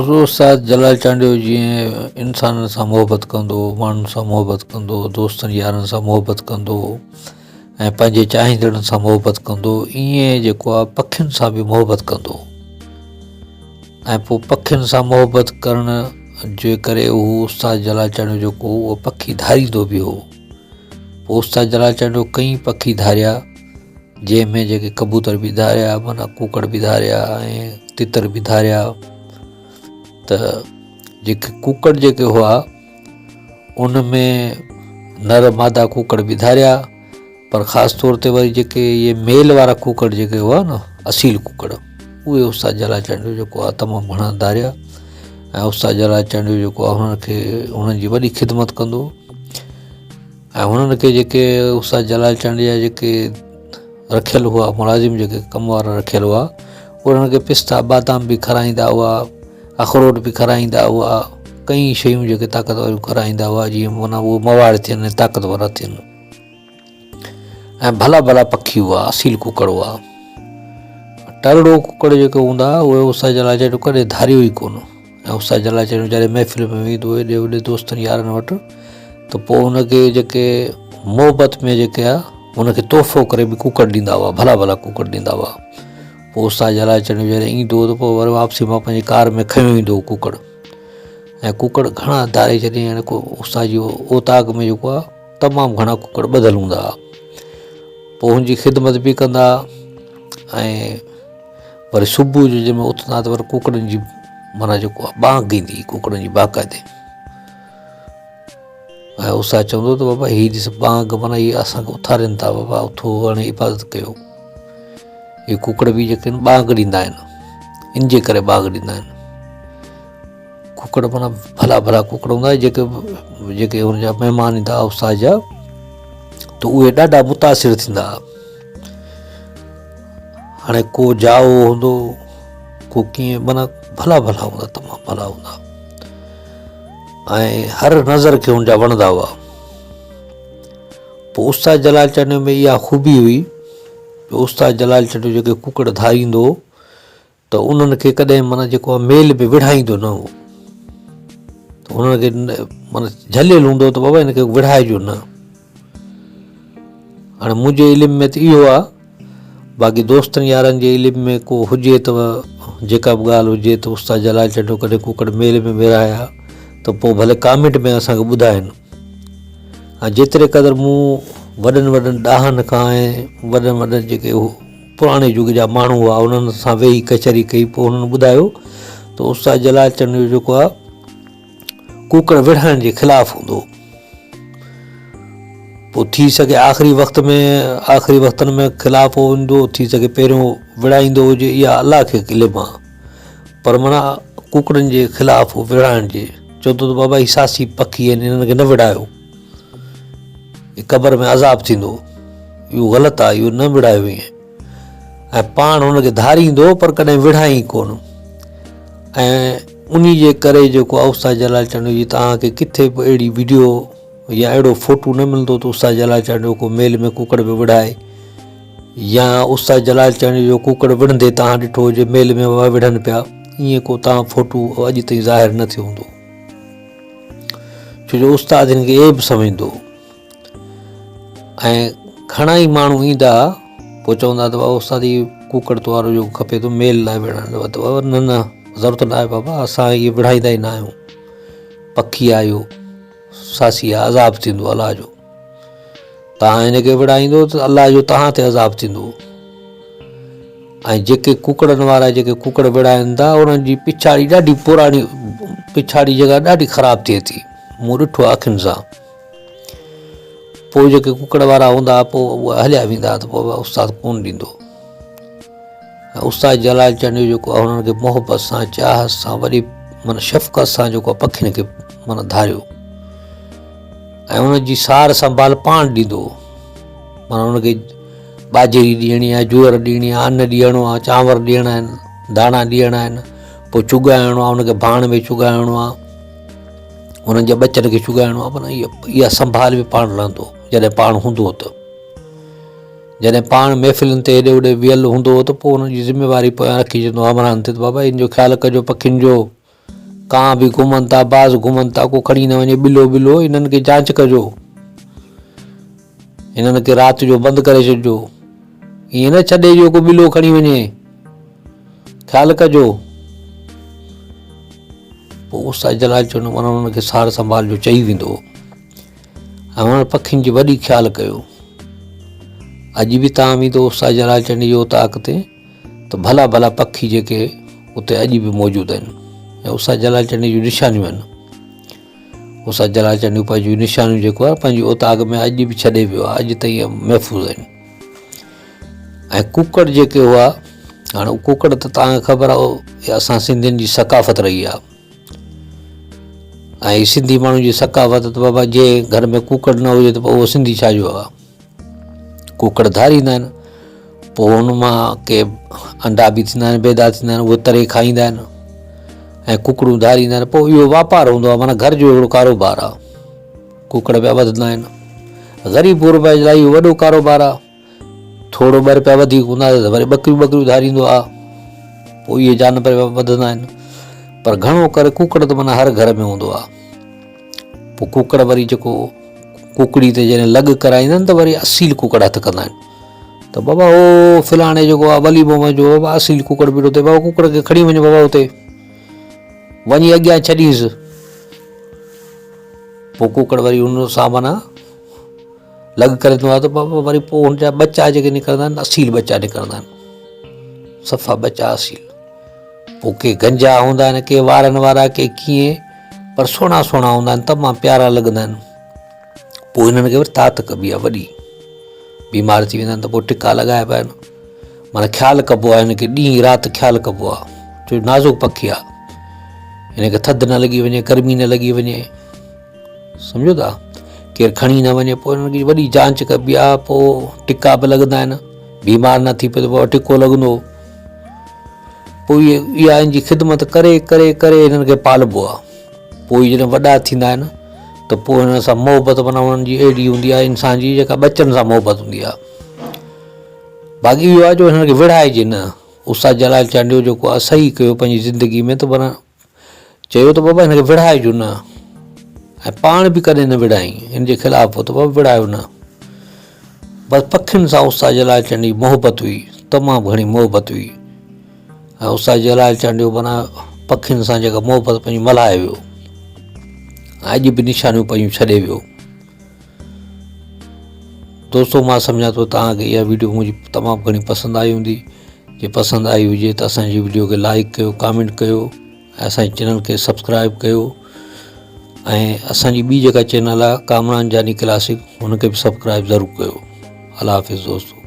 उस्ताद जलाल चांडियो जीअं इंसाननि सां मुहबत कंदो, माण्हुनि सां मुहबत कंदो, दोस्तनि यारनि सां मुहबत कंदो ऐं पंहिंजे चाहींदड़नि सां मुहबत कंदो, ईअं जेको आहे पखियुनि सां बि मुहबत कंदो। ऐं पोइ पखियुनि सां मुहबत करण जे करे उहो उस्ताद जलाल चांडियो जेको उहो पखी धारींदो बि हो। पोइ उस्ताद जलाल चांडियो कई पखी धारिया, जंहिंमें जेके कबूतर बि धारिया, माना कुकड़ बि धारिया ऐं तितर बि धारिया। त जेके कुकड़ जेके हुआ उन में नर मादा कुकड़ बि धारिया, पर ख़ासि तौर ते वरी जेके इहे मेल वारा कुकड़ जेके हुआ न, असील कुकड़, उहे उस्ताद जलाल चांडियो जेको आहे तमामु घणा धारिया। ऐं उस्ताद जलाल चांडियो जेको आहे हुननि जी वॾी ख़िदमत कंदो। ऐं हुननि खे जेके उस्ताद जलाल चांडियो जा जेके रखियल हुआ मुलाज़िम, जेके कम वारा रखियल हुआ, उन्हनि खे पिस्ता बादाम बि खाराईंदा हुआ, अखरोट बि खाराईंदा हुआ, कई शयूं जेके ताक़तवरियूं खाराईंदा हुआ, जीअं माना उहे मवाड़ थियनि, ताक़तवर थियनि। ऐं भला भला पखी हुआ, असील कुकड़ हुआ। टरड़ो कुकड़ जेके हूंदा उहे उस्ताद जलाल चांडियो कॾहिं धारियो ई कोन। ऐं उस्ताद जलाल चांडियो जॾहिं महफ़िल में वेंदो एॾे वॾे दोस्तनि यारनि वटि, त पोइ हुनखे जेके मुहबत में जेके आहे हुनखे तोहफ़ो करे बि कुकड़ ॾींदा हुआ, भला भला कुकड़ ॾींदा हुआ। पोइ उस्ताद जलाल चांडियो जॾहिं ईंदो त पोइ वरी वापसी मां पंहिंजी कार में खयो ईंदो कुकड़। ऐं कुकड़ घणा धारे छॾियईं। हाणे को उस्ताद जी ओताक में जेको आहे तमामु घणा कुकड़ ॿधल हूंदा हुआ। पोइ हुनजी ख़िदमत बि कंदा। ऐं वरी सुबुह जो जंहिंमें उथंदा त वरी कुकड़नि जी माना जेको आहे बांग ईंदी कुकड़नि जी बाक़ाइदे। ऐं उस्ताद चवंदो त बाबा हीअ ॾिस बांग, माना हीअ असांखे उथारनि था, बाबा उथो हाणे इबादत कयो। इहे कुकड़ बि जेके आहिनि बांग ॾींदा आहिनि, इन जे करे बांग ॾींदा आहिनि। कुकड़ माना भला भला कुकड़ हूंदा, जेके हुनजा महिमान ईंदा उस्ताद जा, त उहे ॾाढा मुतासिर थींदा। हाणे को जाओ हूंदो, को कीअं, माना भला भला हूंदा, तमामु भला हूंदा। ऐं हर नज़र खे हुनजा वणंदा हुआ। पोइ उस्ताद जलाल चांडियो में इहा ख़ूबी हुई, उस्ताद जलाल चांडियो जेके कुकड़ धारींदो त उन्हनि खे कॾहिं माना जेको आहे मेल में विढ़ाईंदो न हो। त उन्हनि खे माना झलियल हूंदो त बाबा हिनखे विढ़ाइजो न। हाणे मुंहिंजे इल्म में त इहो आहे, बाक़ी दोस्तनि यारनि जे इल्म में को हुजे त जेका बि ॻाल्हि हुजे त उस्ताद जलाल चांडियो कॾहिं कुकड़ मेल में विढ़ाया त पोइ भले कॉमेंट में असांखे ॿुधाइनि। ऐं जेतिरे क़दुरु मूं वॾनि वॾनि ॾाहनि खां ऐं वॾनि वॾनि जेके पुराणे युग जा माण्हू हुआ उन्हनि सां वेही कचहरी कई, पोइ उन्हनि ॿुधायो त उस्ताद जलाल चांडियो जेको आहे कुकड़ विढ़ाइण जे ख़िलाफ़ु हूंदो। पोइ थी सघे आख़िरी वक़्तनि में ख़िलाफ़ु हूंदो, थी सघे पहिरियों विढ़ाईंदो हुजे, इहा अलाह खे इल्मु आहे। पर माना कुकड़नि जे ख़िलाफ़ु विढ़ाइण जे चवंदो त बाबा हीअ सासी पखी आहिनि, इन्हनि खे न विढ़ायो, हीअ क़बर में अज़ाब थींदो, इहो ग़लति आहे, इहो न विढ़ायो ईअं। ऐं पाण हुनखे धारींदो पर कॾहिं विढ़ाई कोन। ऐं उन जे करे जेको आहे उस्ताद जलाल चांडियो जी तव्हांखे किथे बि अहिड़ी वीडियो या अहिड़ो फ़ोटू न मिलंदो त उस्ताद जलाल चांडियो को मेल में कुकड़ में विढ़ाए, या उस्ताद जलाल चांडियो जो कुकड़ विढ़ंदे तव्हां ॾिठो हुजे मेल में विढ़नि पिया, ईअं को तव्हां फ़ोटू अॼु ताईं ज़ाहिर न थियो हूंदो। छो जो उस्ताद हिन खे एब सम्झंदो। ऐं घणा ई माण्हू ईंदा पोइ चवंदा त बाबा उस्ताद ही कुकड़ वारो जो खपे थो मेल लाइ विढ़णु, त बाबा न न ज़रूरत न आहे बाबा, असां इहे विढ़ाईंदा ई न आहियूं, पखी आहे इहो, सासी आहे, अज़ाब थींदो अलाह जो। तव्हां हिनखे विढ़ाईंदो त अलाह जो तव्हां ते अज़ाब थींदो। ऐं जेके कुकड़नि वारा जेके कुकड़ विढ़ाइनि था उन्हनि जी पिछाड़ी ॾाढी पुराणी, पिछाड़ी जॻह ॾाढी ख़राबु थिए थी, मूं ॾिठो आहे अखियुनि सां। पोइ जेके कुकड़ वारा हूंदा पोइ उहे हलिया वेंदा त पोइ उस्ताद कोन ॾींदो। ऐं उस्ताद जलाल चांडियो जेको आहे हुननि खे मुहबत सां, चाहत सां, वरी माना शफ़क़त सां जेको आहे पखियुनि खे माना धारियो। ऐं हुननि जी सार संभाल पाण ॾींदो। माना हुनखे बाजरी ॾियणी आहे, जूअर ॾियणी आहे, अन्न ॾियणो आहे, चांवर ॾियणा आहिनि, दाणा ॾियणा आहिनि, पोइ चुगाइणो आहे, हुनखे भाण में चुगाइणो आहे, हुननि जे बचनि खे चुगाइणो आहे। माना इहा संभाल बि पाण रहंदो जॾहिं पाण हूंदो त। जॾहिं पाण महफ़िलुनि ते हेॾे होॾे वियल हूंदो त पोइ हुनजी ज़िमेवारी पोयां रखी छॾींदो अमरान ते, त बाबा इन जो ख़्यालु कजो पखियुनि जो, कां बि घुमनि था, बाज़ घुमनि था, को खणी न वञे ॿिलो ॿिलो, इन्हनि खे जांच कजो, इन्हनि खे राति जो बंदि करे छॾिजो, ईअं न छॾे ॾियो को ॿिलो खणी वञे, ख़्यालु कजो। पोइ उस्ताद जलाल चवंदो माना उन्हनि खे सार संभाल जो चई वेंदो ऐं उन्हनि पखियुनि जी वॾी ख़्यालु कयो। अॼु बि तव्हां वेंदो उस्ताद जलाल चंडी जो उताक ते त भला भला पखी जेके उते अॼु बि मौजूदु आहिनि ऐं उस्ताद जलाल चंडी जूं निशानियूं आहिनि। उस्ताद जलाल चंडी पंहिंजूं निशानियूं जेको आहे पंहिंजी उताक में अॼु बि छॾे वियो आहे, अॼु ताईं महफ़ूज़ आहिनि। ऐं कुकड़ जेके हुआ, हाणे कुकड़ त तव्हांखे ख़बर आहे असां सिंधियुनि जी सकाफ़त रही आहे ऐं सिंधी माण्हुनि जी सकाफ़त त बाबा जे घर में कुकड़ न हुजे त पोइ उहो सिंधी छाजो आहे। कुकड़ धारींदा आहिनि, पोइ हुन मां के अंडा बि थींदा आहिनि, बेदा थींदा आहिनि, उहे तरे खाईंदा आहिनि ऐं कुकड़ूं धारींदा आहिनि। पोइ इहो वापारु हूंदो आहे, माना घर जो हिकिड़ो कारोबार आहे। कुकड़ पिया वधंदा आहिनि, ग़रीब गुरबा जे लाइ इहो वॾो कारोबार आहे। थोरो ॿ रुपया वधीक हूंदा त वरी ॿकरियूं धारींदो आहे, पोइ इहे जानवर वधंदा आहिनि। पर घणो करे कुकड़ त माना हर घर में हूंदो आहे। पोइ कुकड़ वरी जेको कुकड़ी ते जॾहिं लॻ कराईंदा आहिनि त वरी असील कुकड़ हथु कंदा आहिनि त बाबा ओ फलाणे जेको आहे वलीबो में जो बाबा असील कुकड़ बीठो अथई, बाबा कुकड़ खे खणी वञो बाबा हुते वञी अॻियां छॾीसि। पोइ कुकड़ वरी हुन सां माना लॻ करे थो आहे त बाबा वरी पोइ हुनजा बच्चा जेके निकिरंदा आहिनि असील बच्चा निकिरंदा आहिनि, सफ़ा बच्चा असील। पोइ के गंजा हूंदा आहिनि, के वारनि वारा, के कीअं, पर सुहिणा सुहिणा हूंदा आहिनि, तमामु प्यारा लॻंदा आहिनि। पोइ हिननि खे वरी ताक़त कबी आहे वॾी, बीमार थी वेंदा आहिनि त पोइ टिका लॻाइबा आहिनि, माना ख़्यालु कबो आहे हिनखे, ॾींहुं राति ख़्यालु कबो आहे। छो नाज़ुक पखी आहे, हिनखे थधि न लॻी वञे, गर्मी न लॻी वञे, सम्झो था, केरु खणी न वञे। पोइ हिननि जी वॾी जांच कबी आहे, पोइ टिका बि लॻंदा आहिनि, बीमार न थी पए त पोइ टिको लॻंदो। पोइ इहा हिन जी ख़िदमत करे करे करे हिननि खे पालबो आहे। पोइ जॾहिं वॾा थींदा आहिनि त पोइ हिन सां मोहबत माना उन्हनि जी अहिड़ी हूंदी आहे इंसान जी जेका बचनि सां मोहबत हूंदी आहे। बाक़ी इहो आहे जो हिननि खे विढ़ाइजे न। उस्ताद जलाल चांडियो जेको आहे सही कयो पंहिंजी ज़िंदगी में, त माना चयो त बाबा हिनखे विढ़ाइजो न, ऐं पाण बि कॾहिं न विढ़ाई, हिन जे ख़िलाफ़ु त बाबा विढ़ायो न। बसि पखियुनि सां उस्ताद जलाल चांडी मोहबत हुई, तमामु घणी मोहबत हुई ऐं उस्ताद जलाल चांडियो माना पखियुनि सां जेका मोहबत पंहिंजी मल्हाए वियो, अॼु बि निशानियूं पंहिंजूं छॾे वियो। दोस्तो मां सम्झां थो तव्हांखे इहा वीडियो मुंहिंजी तमामु घणी पसंदि आई हूंदी। जे पसंदि आई हुजे त असांजी वीडियो खे लाइक कयो, कमेंट कयो ऐं असांजे चैनल खे सब्सक्राइब कयो ऐं असांजी ॿी जेका चैनल आहे कामरान जानी क्लासिक, हुनखे बि सब्सक्राइब ज़रूरु कयो। अल्लाह हाफ़िज़ दोस्तो।